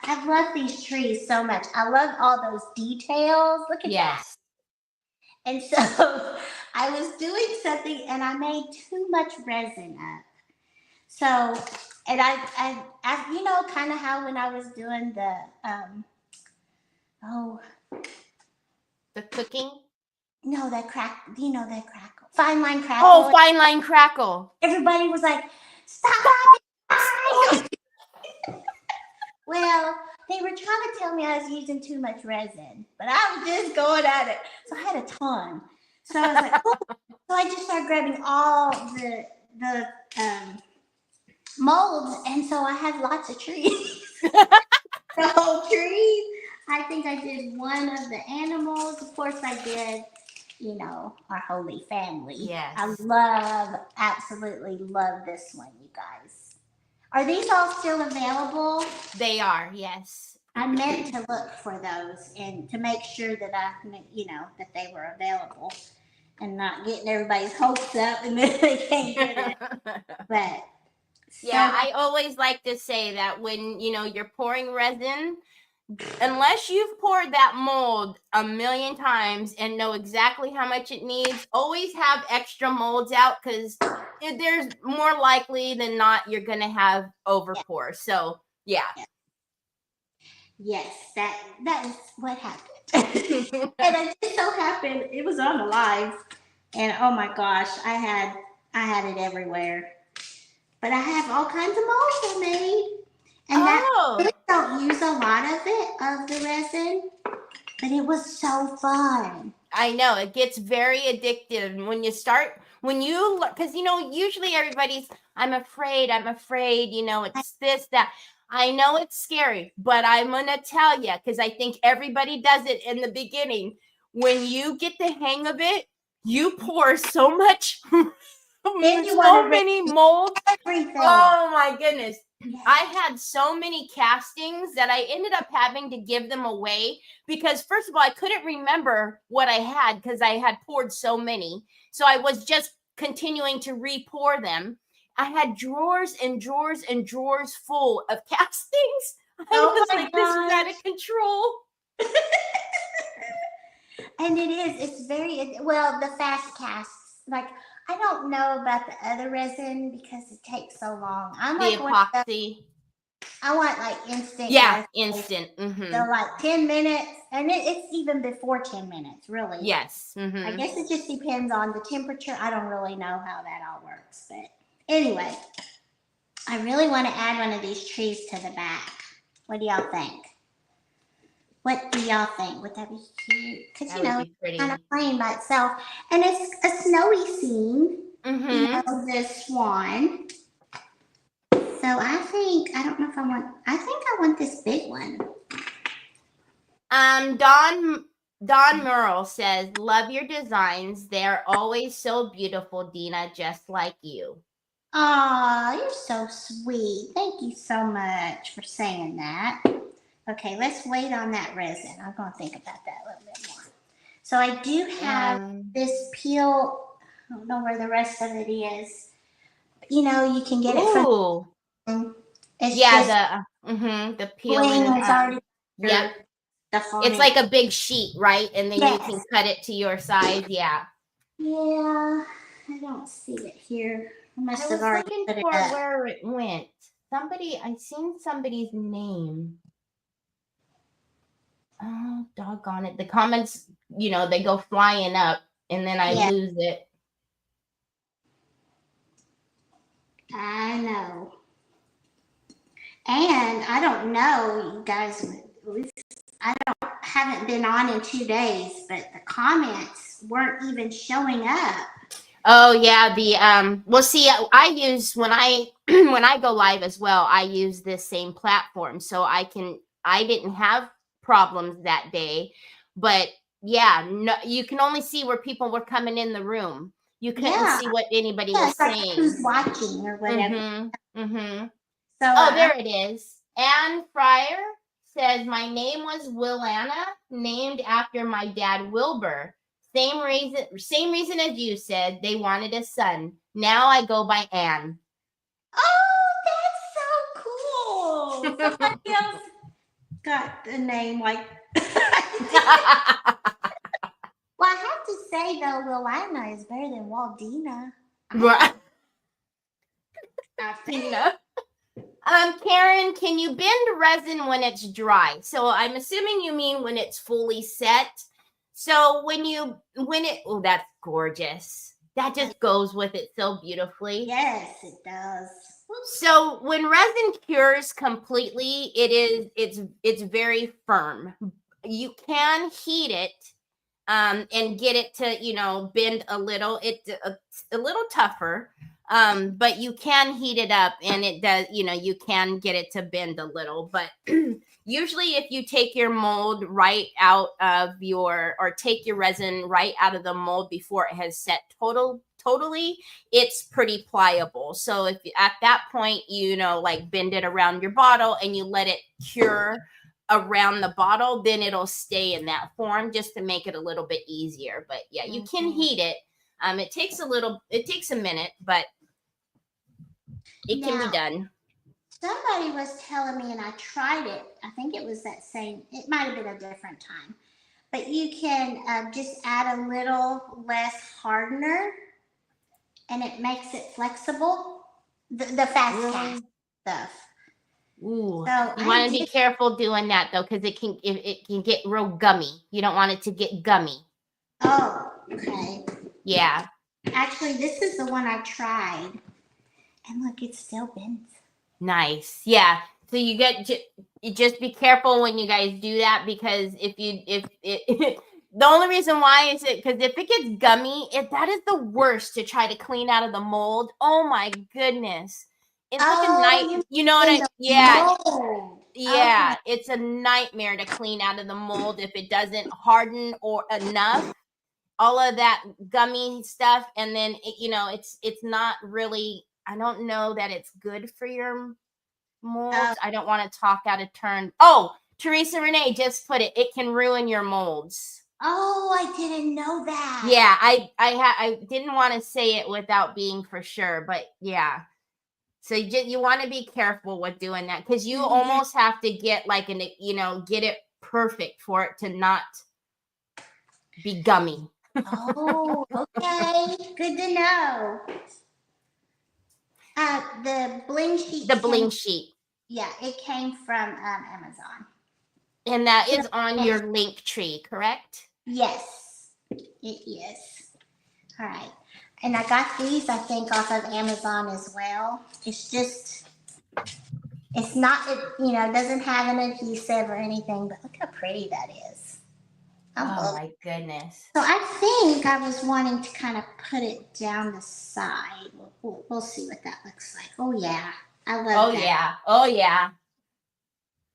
I love these trees so much. I love all those details. Look at that. And so I was doing something and I made too much resin up. So, and I kind of how when I was doing the cooking? No, that crackle. Fine line crackle. Oh, fine line crackle. Everybody was like, stop it. Well, they were trying to tell me I was using too much resin, but I was just going at it. So I had a ton. So I was like, so I just started grabbing all the molds, and so I have lots of trees. The whole trees. I think I did one of the animals. Of course, I did, our Holy Family. Yes. I absolutely love this one, you guys. Are these all still available? They are, yes. I meant to look for those and to make sure that that they were available and not getting everybody's hopes up and then they can't get it. But yeah, I always like to say that when, you're pouring resin, unless you've poured that mold a million times and know exactly how much it needs, always have extra molds out, because there's more likely than not you're going to have overpour. So, yeah. Yes, that is what happened. And it just so happened, it was on the live, and oh my gosh, I had it everywhere. But I have all kinds of molds I made. And I don't use a lot of the resin, but it was so fun. I know, it gets very addictive because, usually everybody's, I'm afraid, it's this, that. I know it's scary, but I'm going to tell you, because I think everybody does it in the beginning. When you get the hang of it, you pour so much, so many molds. Everything. Oh my goodness. I had so many castings that I ended up having to give them away because, first of all, I couldn't remember what I had because I had poured so many. So I was just continuing to re-pour them. I had drawers and drawers and drawers full of castings. I was like, this is out of control. And it's very, well, the fast casts, like, I don't know about the other resin because it takes so long. I'm the epoxy. I want like instant. Yeah, gratification. instant. So like 10 minutes, and it's even before 10 minutes, really. Yes. I guess it just depends on the temperature. I don't really know how that all works, but anyway, I really want to add one of these trees to the back. What do y'all think? What do y'all think? Would that be cute? Because, That would be pretty. it's kind of plain by itself. And it's a snowy scene. You know, the swan. So I think, I don't know if I think I want this big one. Don Merle says, love your designs. They're always so beautiful, Dina, just like you. Aw, you're so sweet. Thank you so much for saying that. Okay, let's wait on that resin. I'm going to think about that a little bit more. So I do have this peel. I don't know where the rest of it is. You know, you can get it from. It's the peeling. Is already. Yep. It's like a big sheet, right? And then you can cut it to your size. Yeah. Yeah, I don't see it here. I was looking for where it went. I seen somebody's name. Oh, doggone it. The comments, they go flying up and then I lose it. I know. And I don't know, you guys, haven't been on in 2 days, but the comments weren't even showing up. Oh yeah, well see, I use when I when I go live as well, I use this same platform, so I didn't have problems that day, but yeah, no, you can only see where people were coming in the room. You couldn't see what anybody was saying. Who's watching or whatever. So there it is. Anne Fryer says, my name was Willanna, named after my dad Wilbur. Same reason as you said, they wanted a son. Now I go by Anne. Oh, that's so cool. Somebody else got the name like Well, I have to say though, Willanna is better than Dina. Right. Dina. Karen, can you bend resin when it's dry? So I'm assuming you mean when it's fully set. So oh, that's gorgeous. That just goes with it so beautifully. Yes, it does. So when resin cures completely, it's very firm. You can heat it and get it to, bend a little. It's a little tougher. But you can heat it up and it does, you can get it to bend a little, but usually if you take your mold right out of or take your resin right out of the mold before it has set totally, it's pretty pliable. So if at that point, like bend it around your bottle and you let it cure around the bottle, then it'll stay in that form just to make it a little bit easier. But yeah, you can heat it. It takes a minute, but it can be done. Somebody was telling me, and I tried it. I think it was it might have been a different time, but you can just add a little less hardener and it makes it flexible. The fast cast stuff. Ooh, so you want to be careful doing that though, because it can get real gummy. You don't want it to get gummy. Oh, okay. Yeah. Actually, this is the one I tried, and look, it still bends. Nice. Yeah. So you just be careful when you guys do that, because the only reason why is because if it gets gummy, that is the worst to try to clean out of the mold. Oh my goodness. It's like a night, yeah, it's a nightmare to clean out of the mold if it doesn't harden or enough. All of that gummy stuff, and then it's not really. I don't know that it's good for your molds. I don't want to talk out of turn. Oh, Teresa Renee just put it. It can ruin your molds. Oh, I didn't know that. Yeah, I didn't want to say it without being for sure, but yeah. So you want to be careful with doing that, because you almost have to get get it perfect for it to not be gummy. Oh, okay. Good to know. The bling sheet. The bling sheet. Yeah, it came from Amazon. And that is on your Linktree, correct? Yes, it is. All right. And I got these, I think, off of Amazon as well. It's just, it's not, it doesn't have an adhesive or anything, but look how pretty that is. Oh my goodness. So I think I was wanting to kind of put it down the side. We'll see what that looks like. Oh yeah, I love that. Oh yeah.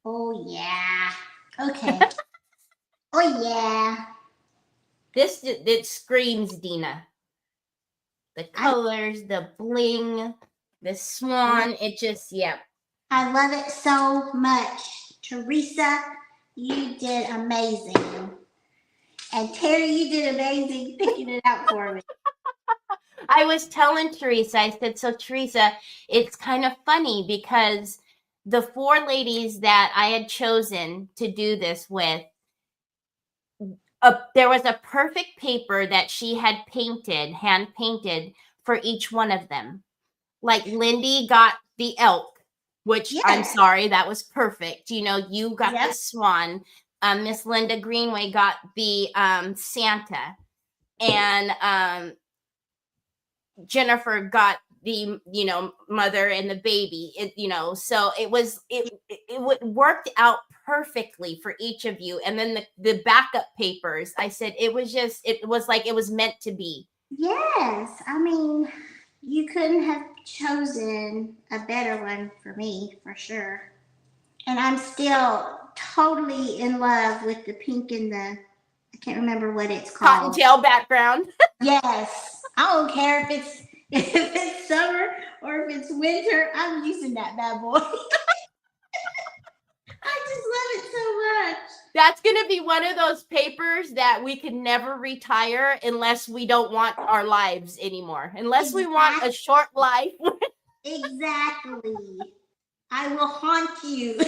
Oh yeah. Oh yeah. Okay. Oh yeah. It screams Dina. The colors, the bling, the swan, it just, yeah. I love it so much. Teresa, you did amazing. And Teri, you did amazing picking it out for me. I was telling Teresa, I said, so Teresa, it's kind of funny because the 4 ladies that I had chosen to do this with, there was a perfect paper that she had hand painted for each one of them. Like Lindy got the elk, which I'm sorry, that was perfect. You got the swan. Miss Linda Greenway got the Santa, and Jennifer got the mother and the baby. So it worked out perfectly for each of you. And then the backup papers, I said it was like it was meant to be. Yes, I mean, you couldn't have chosen a better one for me, for sure. And I'm still totally in love with the pink and I can't remember what it's called. Cottontail background. Yes. I don't care if it's summer or if it's winter, I'm using that bad boy. I just love it so much. That's going to be one of those papers that we can never retire unless we don't want our lives anymore. Unless we want a short life. Exactly. I will haunt you.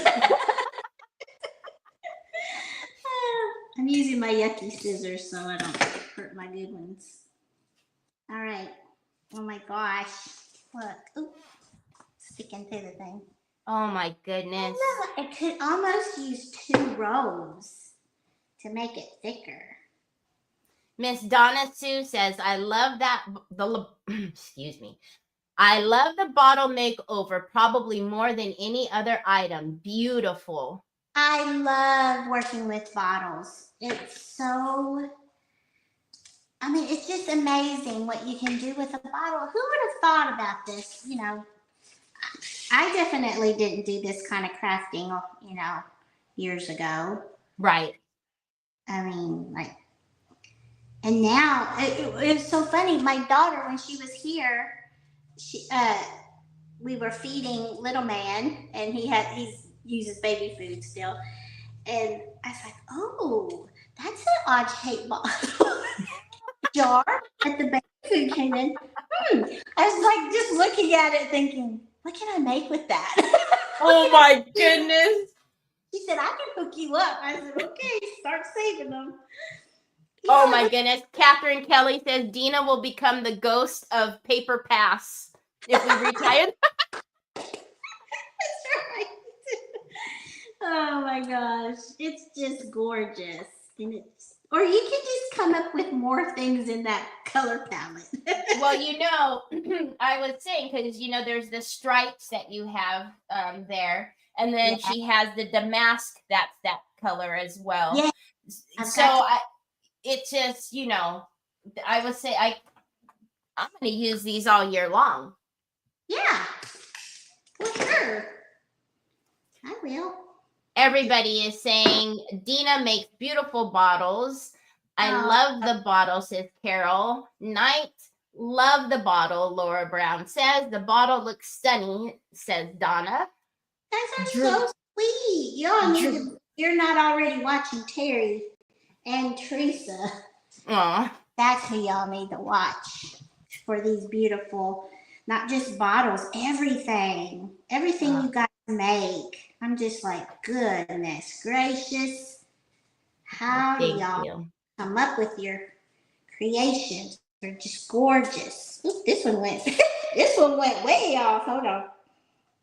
I'm using my yucky scissors so I don't hurt my good ones. All right. Oh my gosh. Look. Ooh. Sticking through the thing. Oh my goodness. I could almost use 2 rows to make it thicker. Miss Donna Sue says, I love that excuse me. I love the bottle makeover probably more than any other item. Beautiful. I love working with bottles. It's it's just amazing what you can do with a bottle. Who would have thought about this? I definitely didn't do this kind of crafting, years ago. Right. I mean, and now it was so funny. My daughter, when she was here, we were feeding little man, and he uses baby food still. And I was like, oh, that's an odd shaped bottle jar that the baby food came in. I was like just looking at it thinking, what can I make with that? Oh my goodness. She said, I can hook you up. I said, okay, start saving them. Oh my goodness. Catherine Kelly says Dina will become the ghost of Paper Pass if we retire. That's right. Oh my gosh. It's just gorgeous. Or you can just come up with more things in that color palette. Well, I was saying, because, there's the stripes that you have there. And then she has the damask, that's that color as well. Yeah. So it's just, I would say I'm going to use these all year long. Yeah, for sure. I will. Everybody is saying Dina makes beautiful bottles. I love the bottle, says Carol. Knight, love the bottle, Laura Brown says. The bottle looks stunning, says Donna. That's so sweet. You're not already watching Teri and Teresa. That's who y'all need to watch for these beautiful, not just bottles, everything you guys make. I'm just like, goodness gracious. How do y'all come up with your creations? They're just gorgeous. Ooh, this one went way off. Hold on.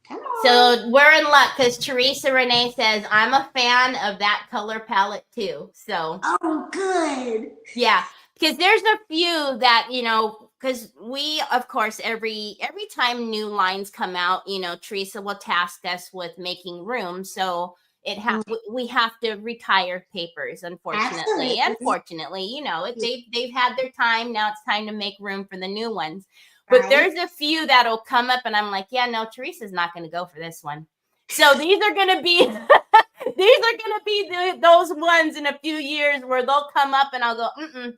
Come on. So we're in luck because Teresa Renee says, I'm a fan of that color palette too. So. Oh, good. Yeah, because there's a few that, because we, of course, every time new lines come out, Teresa will task us with making room. So we have to retire papers, unfortunately. Absolutely. Unfortunately, they've had their time. Now it's time to make room for the new ones. But Right. there's a few that'll come up and I'm like, yeah, no, Teresa's not going to go for this one. So these are going to be those ones in a few years where they'll come up and I'll go,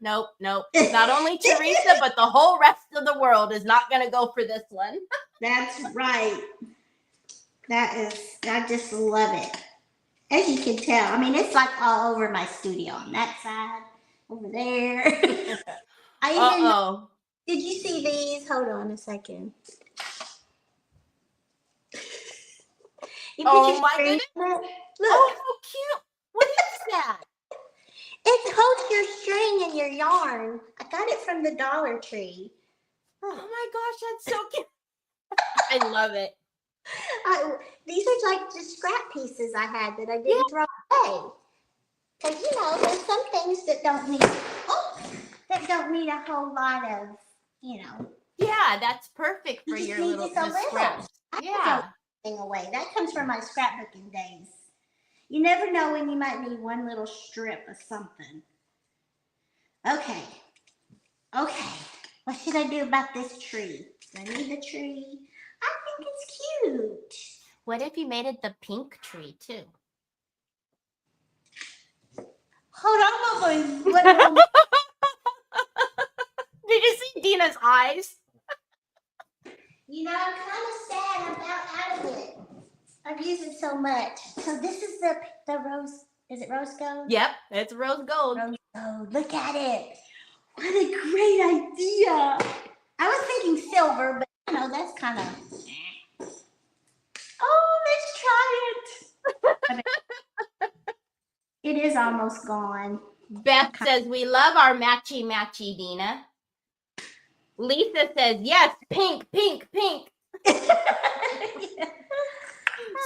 nope. Not only Teresa, but the whole rest of the world is not going to go for this one. That's right. I just love it. As you can tell, I mean, it's like all over my studio on that side, over there. Did you see these? Hold on a second. Oh my goodness. Look. Oh, how cute. What is that? It holds your string and your yarn. I got it from the Dollar Tree. Oh my gosh, that's so cute. I love it. These are like just scrap pieces I had that I didn't throw away. Because, there's some things that don't need a whole lot of, Yeah, that's perfect for your little scraps. Yeah. Away. That comes from my scrapbooking days. You never know when you might need one little strip of something. Okay. What should I do about this tree? Do I need the tree? I think it's cute. What if you made it the pink tree too? Hold on, Did you see Dina's eyes? I'm kind of sad. I'm out of it. I've used it so much. So this is the rose. Is it rose gold? Yep, it's rose gold. Rose gold. Look at it. What a great idea. I was thinking silver, but that's kind of. Oh, let's try it. It is almost gone. Beth says, we love our matchy Dina. Lisa says, yes, pink.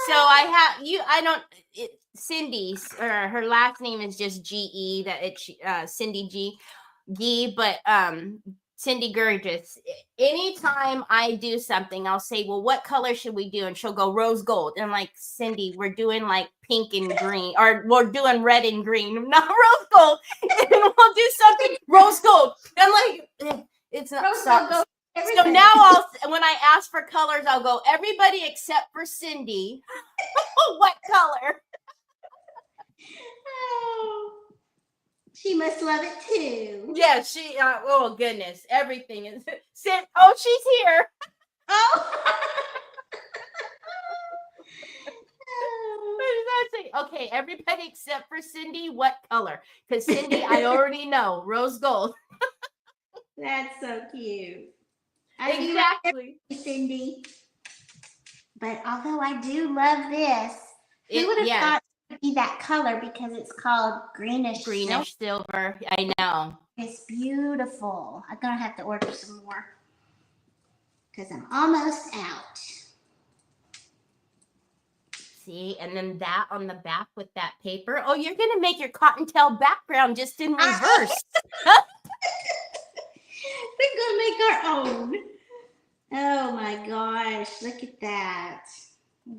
So Cindy's, or her last name is just G-E, that it's Cindy G, but Cindy Gurgis, anytime I do something, I'll say, well, what color should we do? And she'll go rose gold. And I'm like, Cindy, we're doing like pink and green, or we're doing red and green, not rose gold. And we'll do something rose gold. I'm like, it's not rose gold. So now when I ask for colors, I'll go, everybody except for Cindy. What color? She must love it too. Yeah, oh goodness, everything is. Oh, she's here. Oh. Okay, everybody except for Cindy, what color? Because Cindy, I already know, rose gold. That's so cute. Exactly, Cindy. But although I do love this, who would have thought it would be that color, because it's called greenish silver. I know. It's beautiful. I'm gonna have to order some more because I'm almost out. See, and then that on the back with that paper. Oh, you're gonna make your cottontail background just in reverse. We're gonna make our own. Oh my gosh, look at that.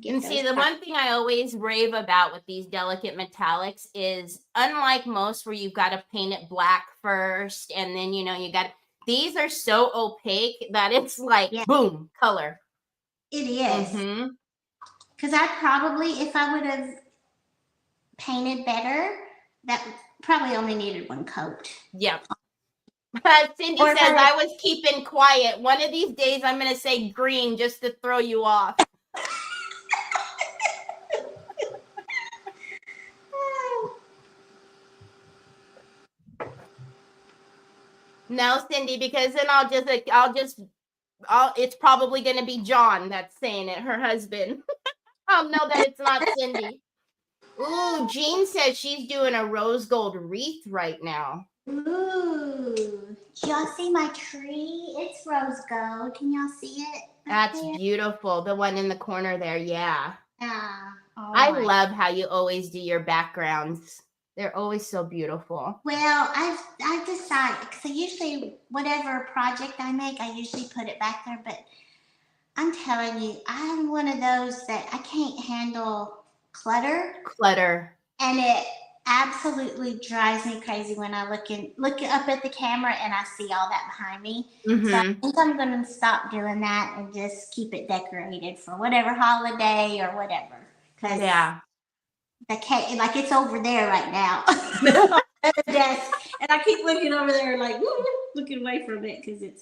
And see, the one thing I always rave about with these delicate metallics is, unlike most where you've got to paint it black first, and then, these are so opaque that it's like, boom, color. It is. Because I probably, if I would have painted better, that probably only needed one coat. Yep. Cindy says, I was keeping quiet. One of these days, I'm going to say green just to throw you off. No, Cindy, because then it's probably going to be John that's saying it, her husband. I'll know that it's not Cindy. Ooh, Jean says she's doing a rose gold wreath right now. Ooh, do y'all see my tree? It's rose gold. Can y'all see it? That's beautiful. The one in the corner there. Yeah. Yeah. I love how you always do your backgrounds. They're always so beautiful. Well, I've decided, because I usually, whatever project I make, I usually put it back there, but I'm telling you, I'm one of those that I can't handle clutter. And it absolutely drives me crazy when I look up at the camera and I see all that behind me. Mm-hmm. So I think I'm going to stop doing that and just keep it decorated for whatever holiday or whatever. Yeah. The cake, like it's over there right now at the desk, and I keep looking over there, like looking away from it because it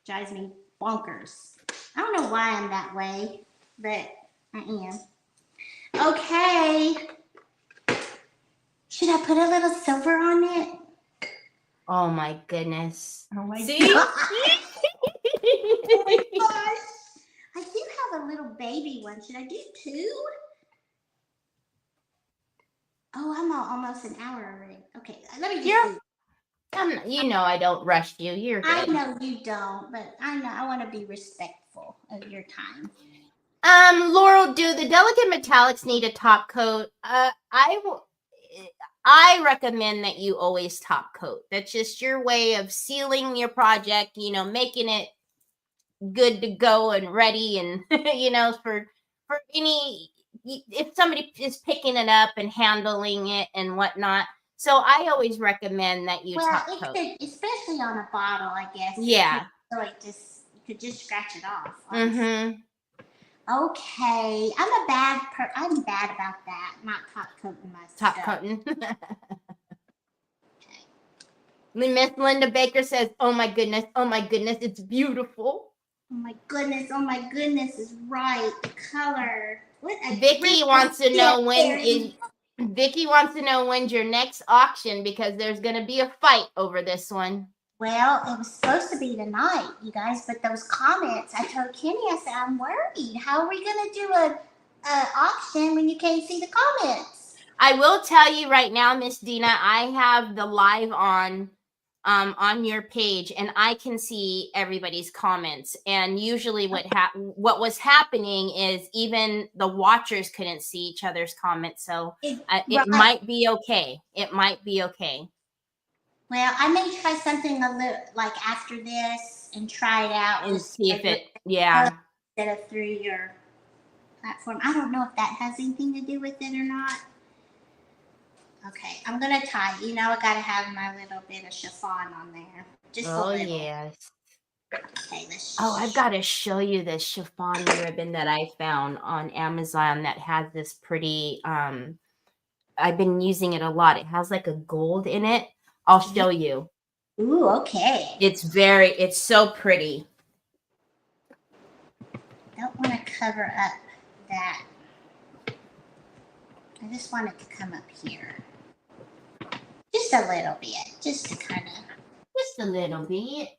drives me bonkers. I don't know why I'm that way, but I am. Okay. Should I put a little silver on it? Oh my goodness. Oh my See? gosh. Oh my gosh. I do have a little baby one. Should I do 2? Oh, I'm almost an hour already. Okay, let me just you know I don't rush you. You're good. I know you don't, but I know I want to be respectful of your time. Laurel, do the delicate metallics need a top coat? I recommend that you always top coat. That's just your way of sealing your project, making it good to go and ready, and for any, if somebody is picking it up and handling it and whatnot. So I always recommend that you top coat. Especially on a bottle, I guess. Yeah. So you could just scratch it off. Mm-hmm. Okay, I'm bad about that. Not top coating my stuff. Top coating. Miss Linda Baker says, oh my goodness, it's beautiful. Oh my goodness, is right. The color. Vicky wants to know when's your next auction, because there's going to be a fight over this one. Well, it was supposed to be tonight, you guys, but those comments, I told Kenny, I said, I'm worried. How are we going to do a auction when you can't see the comments? I will tell you right now, Miss Dina, I have the live on your page, and I can see everybody's comments. And usually what was happening is even the watchers couldn't see each other's comments. So it might be okay. It might be okay. Well, I may try something a little like after this and try it out and see if it, instead of through your platform. I don't know if that has anything to do with it or not. Okay, I'm gonna tie. I gotta have my little bit of chiffon on there. Just a little. Yes. Okay, I've got to show you this chiffon ribbon that I found on Amazon that has this pretty. I've been using it a lot. It has like a gold in it. I'll show you. Ooh, okay. It's so pretty. I don't want to cover up that. I just want it to come up here. Just a little bit. Just to kind of. Just a little bit.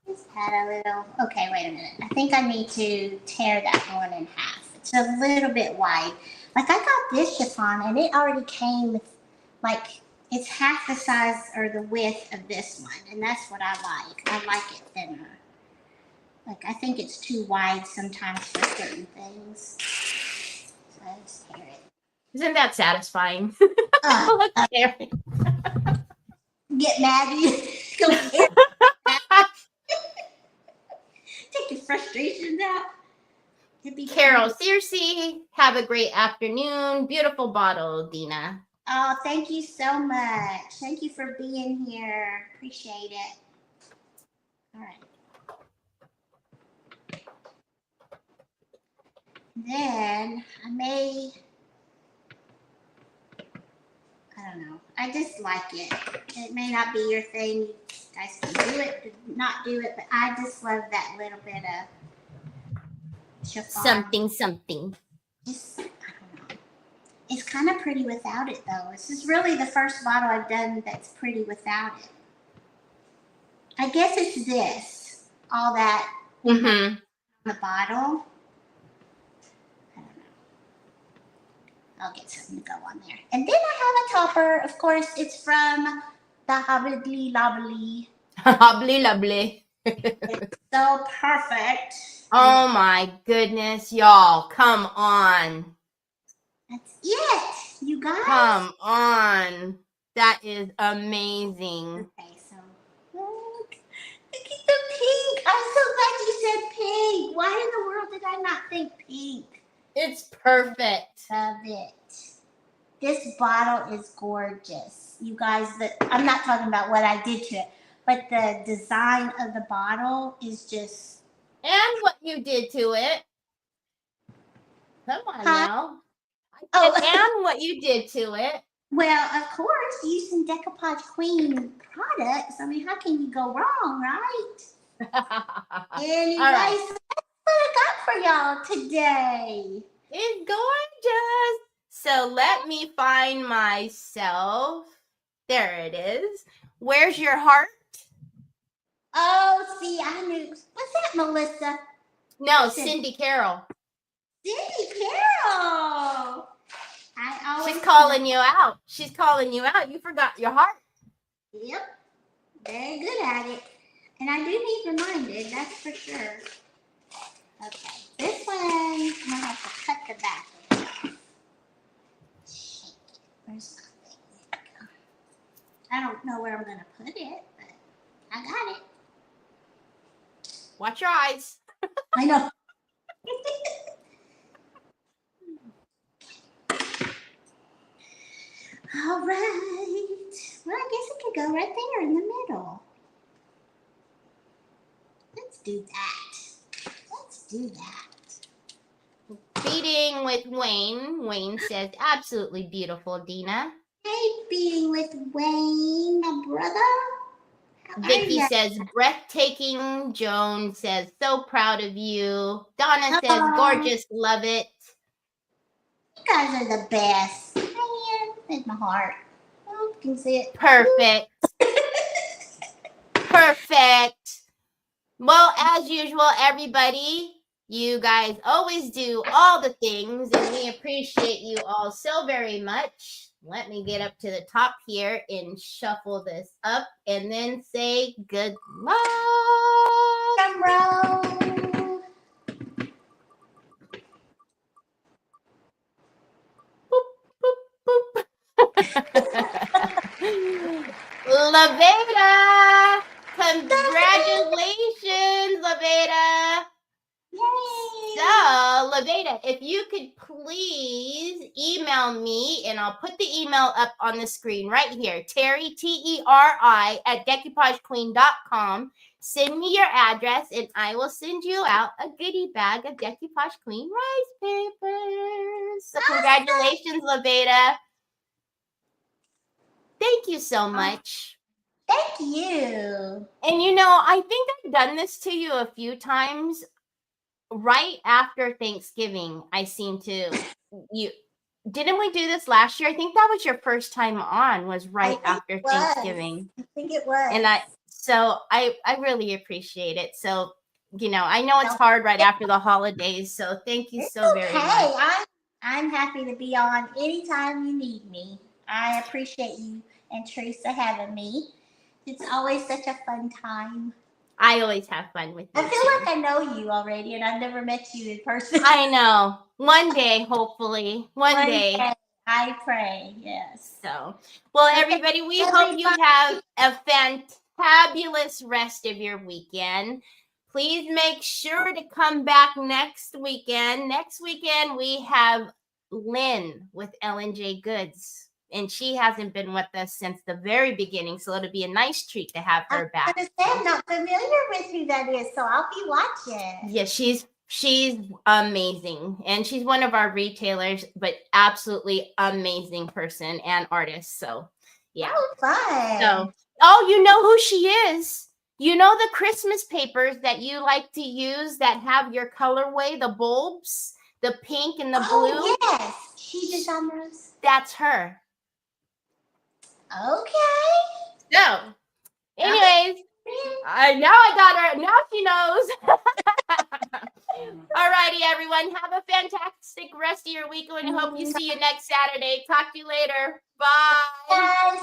Just add a little. Okay, wait a minute. I think I need to tear that one in half. It's a little bit wide. Like I got this chiffon and it already came with it's half the size or the width of this one, and that's what I like. I like it thinner. I think it's too wide sometimes for certain things. So I just tear it. Isn't that satisfying? Get mad. Go tear. Take your frustrations out. Carol Searcy, have a great afternoon. Beautiful bottle, Dina. Oh, thank you so much. Thank you for being here. Appreciate it. All right. Then I don't know. I just like it. It may not be your thing. You guys can do it, not do it, but I just love that little bit of chiffon. Something. Just, I don't know. It's kind of pretty without it, though. This is really the first bottle I've done that's pretty without it. I guess it's this. All that on the bottle. I don't know. I'll get something to go on there. And then I have a topper. Of course, it's from the Hobbly Lobbly. Hobbly Lobbly. It's so perfect. Oh my goodness, y'all. Come on. That's it, you guys. Come on. That is amazing. Okay, so look at the pink. I'm so glad you said pink. Why in the world did I not think pink? It's perfect. Love it. This bottle is gorgeous. You guys, I'm not talking about what I did to it, but the design of the bottle is just... And what you did to it. Come on now. Oh. And what you did to it. Well, of course, using Decoupage Queen products. I mean, how can you go wrong, right? And you guys, that's what I got for y'all today. It's gorgeous. So let me find myself. There it is. Where's your heart? Oh, see, I knew. What's that, Melissa? No, Cindy Carroll. Cindy Carroll. She's calling you out. She's calling you out. You forgot your heart. Yep. Very good at it. And I do need reminded, that's for sure. Okay. This one, I'm going to have to cut the back of it. Shake it. Where's my thing? There we go. I don't know where I'm going to put it, but I got it. Watch your eyes. I know. All right. Well, I guess it could go right there in the middle. Let's do that. Let's do that. Beating with Wayne. Wayne says, absolutely beautiful, Dina. Hey, beating with Wayne, my brother. Vicky says, breathtaking. Joan says, so proud of you. Donna says, gorgeous, love it. You guys are the best. There's my heart. Oh, you can see it. Perfect. Perfect. Well, as usual, everybody, you guys always do all the things, and we appreciate you all so very much. Let me get up to the top here and shuffle this up and then say good luck. Drum roll. Boop, boop, boop. Laveda, congratulations, Laveda. Yay. So, Laveda, if you could please email me, and I'll put the email up on the screen right here, Teri, T-E-R-I, at decoupagequeen.com. Send me your address, and I will send you out a goodie bag of Decoupage Queen rice papers. So, congratulations, Laveda. Thank you so much. Thank you. And you know, I think I've done this to you a few times. Right after Thanksgiving, I seem to didn't we do this last year? I think that was your first time on, was right after Thanksgiving. I think it was. And I really appreciate it. So, you know, I know it's hard right after the holidays. So thank you so very much. I'm happy to be on anytime you need me. I appreciate you and Teresa having me. It's always such a fun time. I always have fun with you. I feel like I know you already, and I've never met you in person. I know. One day, hopefully. One day. I pray, yes. So, well, everybody, we hope you have a fantabulous rest of your weekend. Please make sure to come back next weekend. Next weekend, we have Lynn with L&J Goods. And she hasn't been with us since the very beginning, so it'll be a nice treat to have her back. I'm not familiar with who that is, so I'll be watching. Yeah, she's amazing, and she's one of our retailers, but absolutely amazing person and artist. So, yeah. Oh, fun. So, you know who she is. You know the Christmas papers that you like to use that have your colorway, the bulbs, the pink and the blue. Oh, yes. She designed those. That's her. Okay. So, anyways, now I got her. Now she knows. All righty, everyone. Have a fantastic rest of your week, and I hope you see you next Saturday. Talk to you later. Bye. Bye.